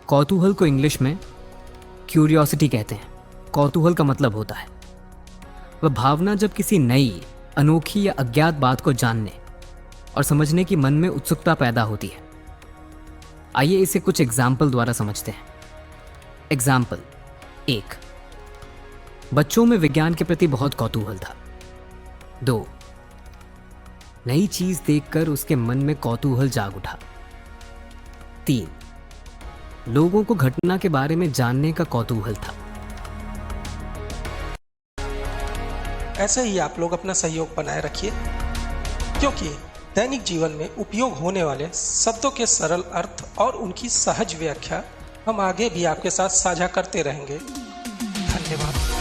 कौतूहल को इंग्लिश में क्यूरियोसिटी कहते हैं। कौतूहल का मतलब होता है वह भावना जब किसी नई, अनोखी या अज्ञात बात को जानने और समझने की मन में उत्सुकता पैदा होती है। आइए इसे कुछ एग्जाम्पल द्वारा समझते हैं। एग्जाम्पल 1, बच्चों में विज्ञान के प्रति बहुत कौतूहल था। 2, नई चीज देखकर उसके मन में कौतूहल जाग उठा। 3, लोगों को घटना के बारे में जानने का कौतूहल था। ऐसे ही आप लोग अपना सहयोग बनाए रखिए, क्योंकि दैनिक जीवन में उपयोग होने वाले शब्दों के सरल अर्थ और उनकी सहज व्याख्या हम आगे भी आपके साथ साझा करते रहेंगे। धन्यवाद।